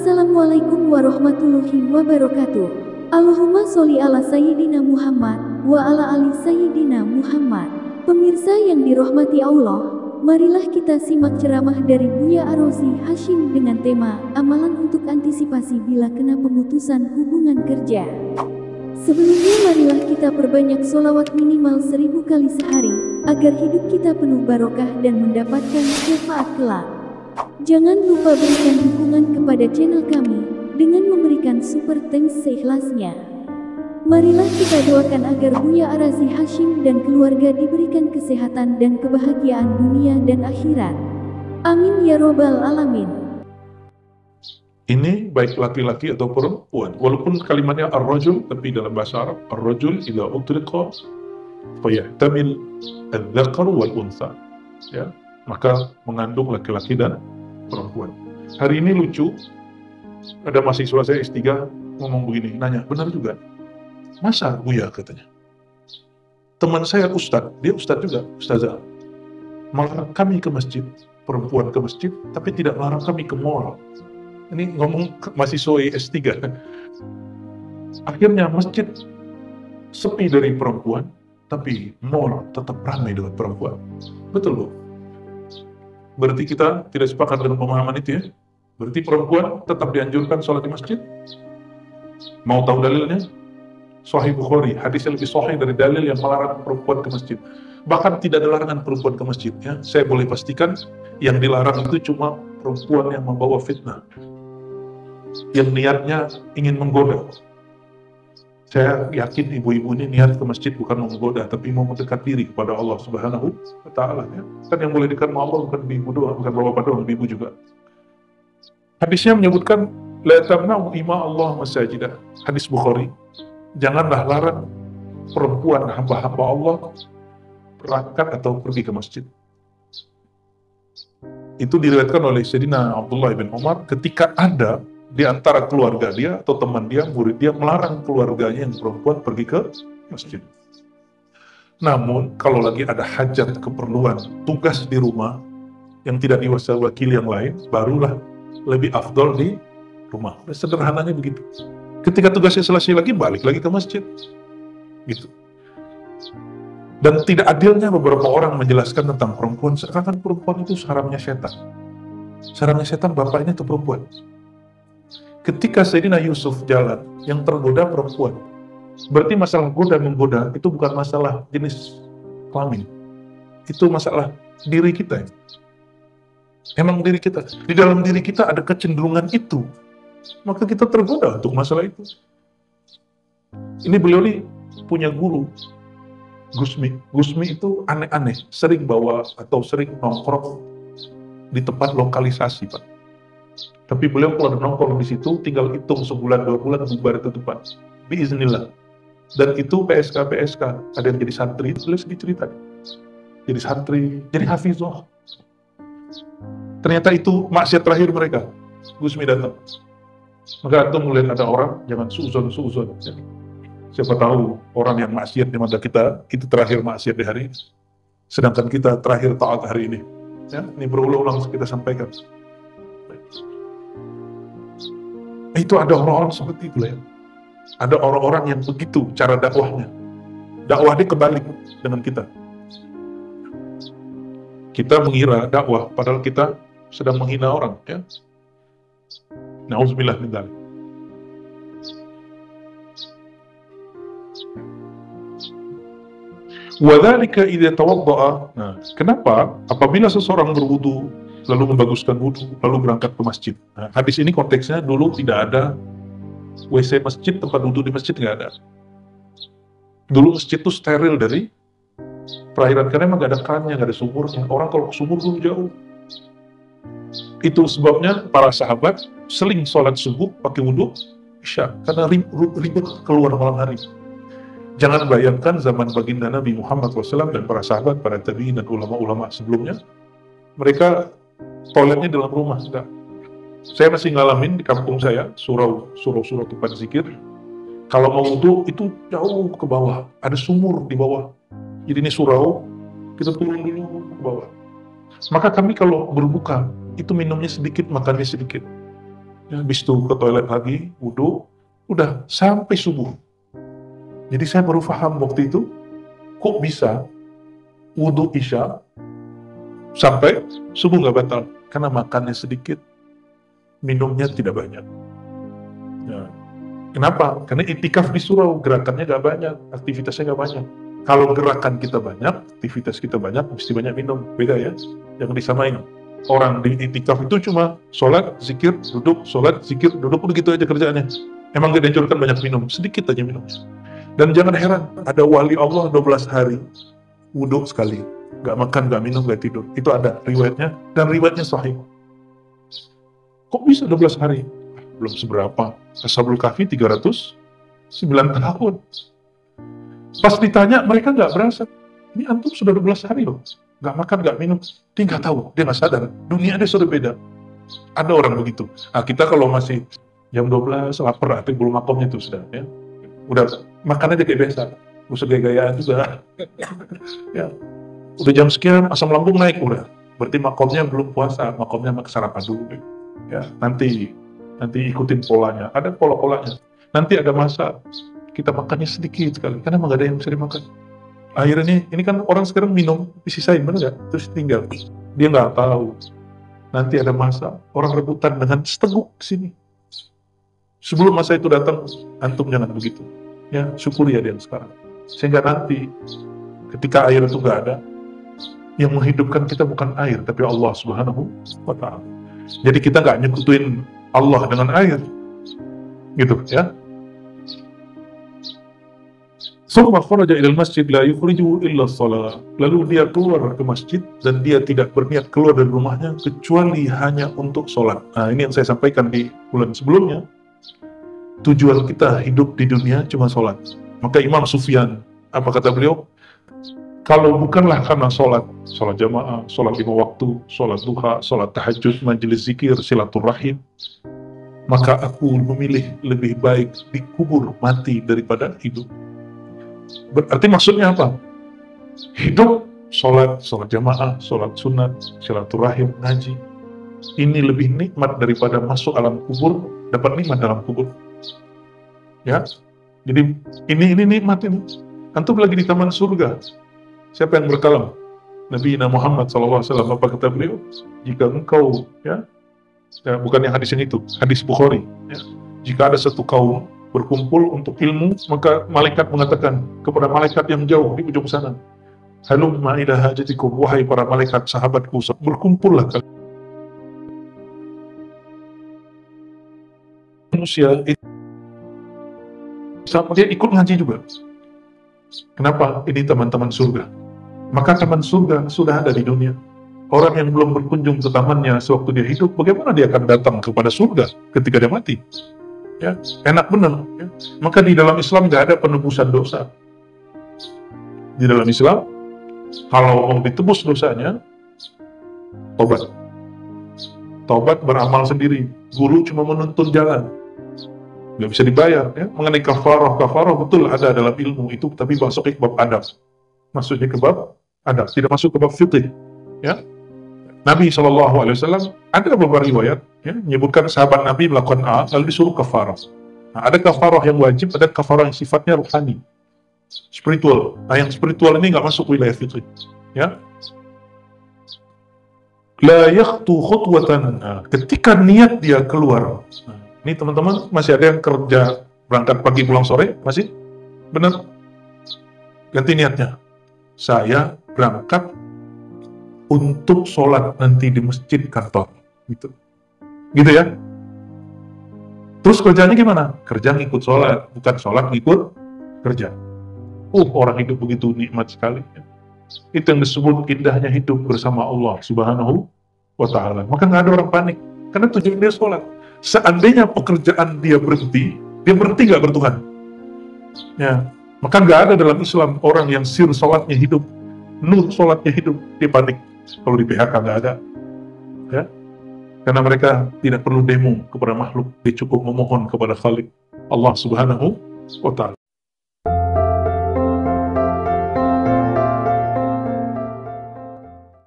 Assalamualaikum warahmatullahi wabarakatuh. Allahumma sholli ala Sayyidina Muhammad wa ala ali Sayyidina Muhammad. Pemirsa yang dirahmati Allah, marilah kita simak ceramah dari Buya Arozi Hashim dengan tema amalan untuk antisipasi bila kena pemutusan hubungan kerja. Sebelumnya marilah kita perbanyak sholawat minimal 1000 kali sehari, agar hidup kita penuh barokah dan mendapatkan syafaat kelak. Jangan lupa berikan dukungan kepada channel kami dengan memberikan super thanks seikhlasnya. Marilah kita doakan agar Buya Arozi Hashim dan keluarga diberikan kesehatan dan kebahagiaan dunia dan akhirat. Amin ya robbal alamin. Ini baik laki-laki atau perempuan. Walaupun kalimatnya ar-rajul, tapi dalam bahasa Arab ar-rajul idza utliqa fayahtamil adz-dzakar wal untha. Ya, maka mengandung laki-laki dan perempuan. Hari ini lucu, ada mahasiswa saya S3 ngomong begini, nanya, benar juga? Masa Buya katanya? Teman saya ustadz, dia ustadz juga, ustazah, melarang kami ke masjid, perempuan ke masjid, tapi tidak melarang kami ke mall. Ini ngomong mahasiswa S3. Akhirnya masjid sepi dari perempuan, tapi mall tetap ramai dengan perempuan. Betul loh. Berarti kita tidak sepakat dengan pemahaman itu ya. Berarti perempuan tetap dianjurkan sholat di masjid. Mau tahu dalilnya? Sahih Bukhari, hadis yang lebih sahih dari dalil yang melarang perempuan ke masjid. Bahkan tidak ada larangan perempuan ke masjid ya. Saya boleh pastikan yang dilarang itu cuma perempuan yang membawa fitnah, yang niatnya ingin menggoda. Saya yakin ibu-ibu ini niat ke masjid bukan menggoda, tapi mau mendekat diri kepada Allah Subhanahu wa Ta'ala. Ya. Kan yang boleh dekat sama Allah bukan ibu doang, bukan bapak doang, ibu juga. Hadisnya menyebutkan la tamna'u ima Allah masajidah. Hadis Bukhari. Janganlah larang perempuan hamba-hamba Allah berangkat atau pergi ke masjid. Itu diriwayatkan oleh Sayyidina Abdullah bin Umar ketika ada di antara keluarga dia atau teman dia, murid dia melarang keluarganya yang perempuan pergi ke masjid. Namun kalau lagi ada hajat, keperluan, tugas di rumah yang tidak diwakili yang lain, barulah lebih afdol di rumah. Sederhananya begitu. Ketika tugasnya selesai lagi, balik lagi ke masjid. Gitu. Dan tidak adilnya beberapa orang menjelaskan tentang perempuan, seakan perempuan itu sarangnya setan. Sarangnya setan bapaknya itu perempuan. Ketika Sayyidina Yusuf jalan, yang tergoda perempuan. Berarti masalah goda-menggoda itu bukan masalah jenis kelamin. Itu masalah diri kita. Emang diri kita. Di dalam diri kita ada kecenderungan itu. Maka kita tergoda untuk masalah itu. Ini beliau nih punya guru, Gusmi. Gusmi itu aneh-aneh, sering bawa atau sering nongkrong di tempat lokalisasi, Pak. Tapi beliau kalau nongkrong di situ, tinggal hitung sebulan, 2 bulan, bubar itu tempat. Biiznillah. Dan itu PSK, ada yang jadi santri, beliau sedih cerita. Jadi santri, jadi hafizah. Ternyata itu maksiat terakhir mereka. Gusmi datang. Maka antum melihat ada orang, jangan suuzon. Siapa tahu orang yang maksiat di mata kita, itu terakhir maksiat di hari ini. Sedangkan kita terakhir taat hari ini. Ya, ini berulang-ulang kita sampaikan. Itu ada orang-orang seperti itu ya. Ada orang-orang yang begitu cara dakwahnya. Dakwahnya kebalik dengan kita. Kita mengira dakwah, padahal kita sedang menghina orang. Ya. Na'udzubillah min dzalik. Wa dzalika idza tawadda'a. Nah, kenapa apabila seseorang berwudu lalu membaguskan wudu lalu berangkat ke masjid. Nah, hadis ini konteksnya dulu tidak ada WC masjid, tempat wudu di masjid nggak ada. Dulu masjid itu steril dari perairan karena memang nggak ada kerannya, nggak ada sumurnya. Orang kalau ke sumur dulu jauh. Itu sebabnya para sahabat seling sholat subuh pakai wudu isya karena ribet keluar malam hari. Jangan bayangkan zaman baginda Nabi Muhammad SAW dan para sahabat, para tabi'in dan ulama-ulama sebelumnya, mereka toiletnya dalam rumah. Enggak. Saya masih ngalamin di kampung saya, surau tempat zikir. Kalau mau wudu itu jauh ke bawah, ada sumur di bawah. Jadi ini surau, kita turun dulu ke bawah. Maka kami kalau berbuka, itu minumnya sedikit, makannya sedikit. Ya, habis itu ke toilet lagi, wudhu, udah sampai subuh. Jadi saya baru paham waktu itu, kok bisa wudhu isya sampai subuh nggak batal? Karena makannya sedikit, minumnya tidak banyak. Ya. Kenapa? Karena itikaf di surau, gerakannya nggak banyak, aktivitasnya nggak banyak. Kalau gerakan kita banyak, aktivitas kita banyak, mesti banyak minum. Beda ya, yang disamain. Orang di itikaf itu cuma sholat, zikir, duduk, sholat, zikir, duduk, begitu aja kerjaannya. Emang gak dianjurkan banyak minum, sedikit aja minum. Dan jangan heran, ada wali Allah 12 hari, wudhu sekali. Gak makan, gak minum, gak tidur. Itu ada riwayatnya, dan riwayatnya sahih. Kok bisa 12 hari? Belum seberapa. Ashabul Kahfi 309 tahun. Pas ditanya, mereka gak berasa. Ini antum sudah 12 hari loh. Gak makan, gak minum. Dia gak tahu, dia gak sadar. Dunia dia sudah beda. Ada orang begitu. Nah, kita kalau masih jam 12, lapar, tapi belum makomnya itu sudah. Ya. Udah, makan aja kayak biasa. Usah gaya-gayaan juga. Ya. Udah jam sekian, asam lambung naik, udah. Berarti makomnya belum puasa, makomnya sarapan dulu. Ya, nanti ikutin polanya. Ada pola-polanya. Nanti ada masa kita makannya sedikit sekali, karena emang gak ada yang bisa dimakan. Akhirnya ini kan orang sekarang minum disisain, bener nggak? Terus tinggal. Dia nggak tahu. Nanti ada masa orang rebutan dengan seteguk sini. Sebelum masa itu datang, antum jangan begitu. Ya, syukuri ya dia sekarang. Sehingga nanti ketika air itu nggak ada, yang menghidupkan kita bukan air, tapi Allah Subhanahu wa Ta'ala. Jadi kita nggak nyekutuin Allah dengan air, gitu ya. Summa kharaja ilal masjid la yukhrijuhu illa shalah. Lalu dia keluar ke masjid dan dia tidak berniat keluar dari rumahnya kecuali hanya untuk sholat. Nah, ini yang saya sampaikan di bulan sebelumnya. Tujuan kita hidup di dunia cuma sholat. Maka Imam Sufyan, apa kata beliau? Kalau bukanlah karena sholat jamaah, sholat 5 waktu, sholat duha, sholat tahajud, majelis zikir, silaturahim, maka aku memilih lebih baik dikubur mati daripada hidup. Berarti maksudnya apa? Hidup, sholat jamaah, sholat sunat, silaturahim, ngaji. Ini lebih nikmat daripada masuk alam kubur, dapat nikmat dalam kubur. Ya, jadi ini nikmat ini. Antum lagi di taman surga. Siapa yang berkalam? Nabi Muhammad SAW. Apa kata beliau? Jika engkau, ya bukan yang hadis yang itu, hadis Bukhari. Ya, jika ada satu kaum berkumpul untuk ilmu, maka malaikat mengatakan kepada malaikat yang jauh di ujung sana, halumma ila hajatikum, wahai para malaikat sahabatku, berkumpullah kalian. Manusia itu dia ikut ngaji juga. Kenapa? Ini teman-teman surga. Maka teman surga sudah ada di dunia. Orang yang belum berkunjung ke tamannya sewaktu dia hidup, bagaimana dia akan datang kepada surga ketika dia mati? Ya, enak benar. Ya. Maka di dalam Islam nggak ada penebusan dosa. Di dalam Islam, kalau mau ditebus dosanya, tobat. Tobat beramal sendiri. Guru cuma menuntun jalan. Nggak bisa dibayar. Ya. Mengenai kafarah betul ada dalam ilmu itu, tapi masuk ke bab adab. Masuknya ke bab adab, tidak masuk ke bab fiqh. Ya. Nabi SAW ada beberapa riwayat ya, menyebutkan sahabat Nabi melakukan A lalu disuruh kafarah. Nah, ada kafarah yang wajib, ada kafarah yang sifatnya ruhani, spiritual. Nah, yang spiritual ini nggak masuk wilayah fikih. Ya, la yakhtu khutwatan. Nah, ketika niat dia keluar. Nah, ini teman-teman masih ada yang kerja berangkat pagi pulang sore, masih benar? Ganti niatnya. Saya berangkat untuk sholat nanti di masjid kantor, gitu ya. Terus kerjanya gimana? Kerja ngikut sholat, bukan sholat ngikut kerja. Orang hidup begitu nikmat sekali. Itu yang disebut indahnya hidup bersama Allah Subhanahu wa Ta'ala. Maka nggak ada orang panik, karena tujuan dia sholat. Seandainya pekerjaan dia berhenti nggak bertuhan. Ya, maka nggak ada dalam Islam orang yang sir sholatnya hidup, nur sholatnya hidup, dia panik. Kalau di PHK nggak ada, ya, karena mereka tidak perlu demo kepada makhluk, dia cukup memohon kepada Khalik Allah Subhanahu wa Ta'ala.